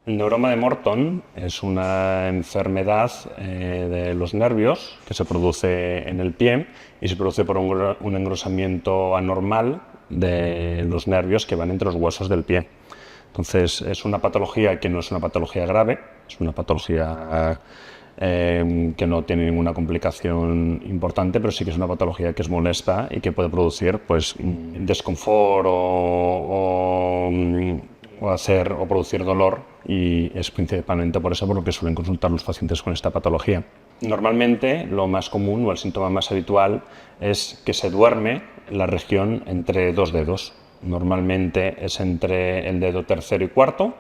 El neuroma de Morton es una enfermedad de los nervios que se produce en el pie y se produce por un engrosamiento anormal de los nervios que van entre los huesos del pie. Entonces, es una patología que no es una patología grave, es una patología que no tiene ninguna complicación importante, pero sí que es una patología que es molesta y que puede producir pues, desconfort o producir dolor, y es principalmente por eso por lo que suelen consultar los pacientes con esta patología. Normalmente lo más común o el síntoma más habitual es que se duerme la región entre dos dedos. Normalmente es entre el dedo tercero y cuarto,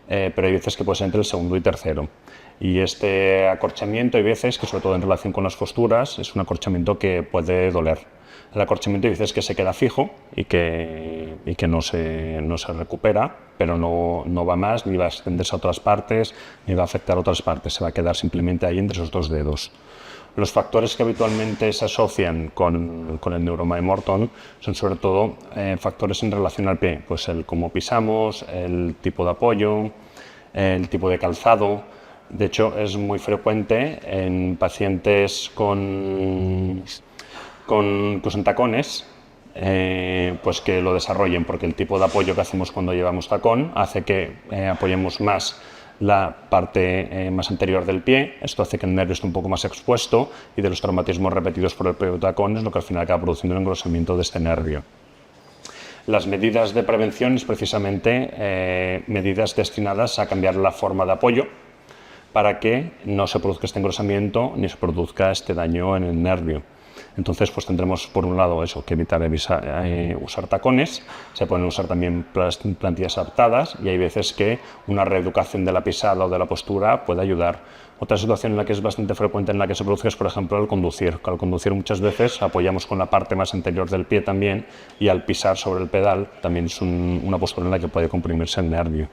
pero hay veces que puede ser entre el segundo y tercero. Y este acorchamiento hay veces que, sobre todo en relación con las posturas, es un acorchamiento que puede doler. El acorchamiento hay veces que se queda fijo y que no se recupera, pero no va más, ni va a extenderse a otras partes, ni va a afectar a otras partes, se va a quedar simplemente ahí entre esos dos dedos. Los factores que habitualmente se asocian con el neuroma de Morton son sobre todo factores en relación al pie, pues el cómo pisamos, el tipo de apoyo, el tipo de calzado. De hecho, es muy frecuente en pacientes con tacones, pues que lo desarrollen, porque el tipo de apoyo que hacemos cuando llevamos tacón hace que apoyemos más la parte más anterior del pie. Esto hace que el nervio esté un poco más expuesto, y de los traumatismos repetidos por el propio tacón es lo que al final acaba produciendo el engrosamiento de este nervio. Las medidas de prevención es precisamente medidas destinadas a cambiar la forma de apoyo para que no se produzca este engrosamiento ni se produzca este daño en el nervio. Entonces, pues tendremos por un lado eso, que evitar usar tacones. Se pueden usar también plantillas adaptadas, y hay veces que una reeducación de la pisada o de la postura puede ayudar. Otra situación en la que es bastante frecuente en la que se produce es, por ejemplo, al conducir. Al conducir muchas veces apoyamos con la parte más anterior del pie también, y al pisar sobre el pedal también es una postura en la que puede comprimirse el nervio.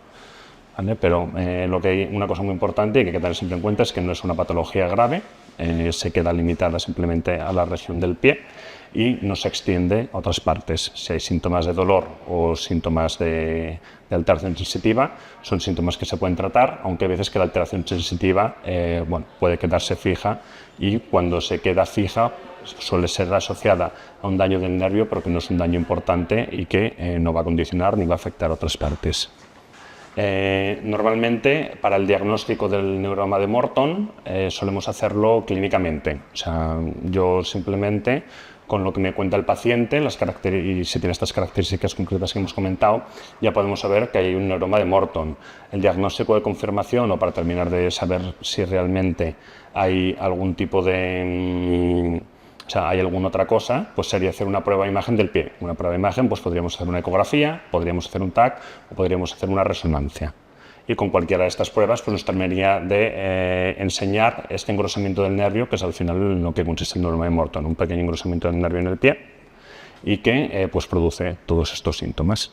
¿Vale? Pero una cosa muy importante y que hay que tener siempre en cuenta es que no es una patología grave, se queda limitada simplemente a la región del pie y no se extiende a otras partes. Si hay síntomas de dolor o síntomas de alteración sensitiva, son síntomas que se pueden tratar, aunque hay veces que la alteración sensitiva puede quedarse fija, y cuando se queda fija suele ser asociada a un daño del nervio, pero que no es un daño importante y que no va a condicionar ni va a afectar a otras partes. Normalmente, para el diagnóstico del neuroma de Morton, solemos hacerlo clínicamente. O sea, yo simplemente, con lo que me cuenta el paciente, y si tiene estas características concretas que hemos comentado, ya podemos saber que hay un neuroma de Morton. El diagnóstico de confirmación, o para terminar de saber si realmente hay algún tipo de... hay alguna otra cosa, pues sería hacer una prueba de imagen del pie. Una prueba de imagen, pues podríamos hacer una ecografía, podríamos hacer un TAC o podríamos hacer una resonancia. Y con cualquiera de estas pruebas pues nos terminaría de enseñar este engrosamiento del nervio, que es al final en lo que consiste el neuroma de Morton, un pequeño engrosamiento del nervio en el pie, y que pues produce todos estos síntomas.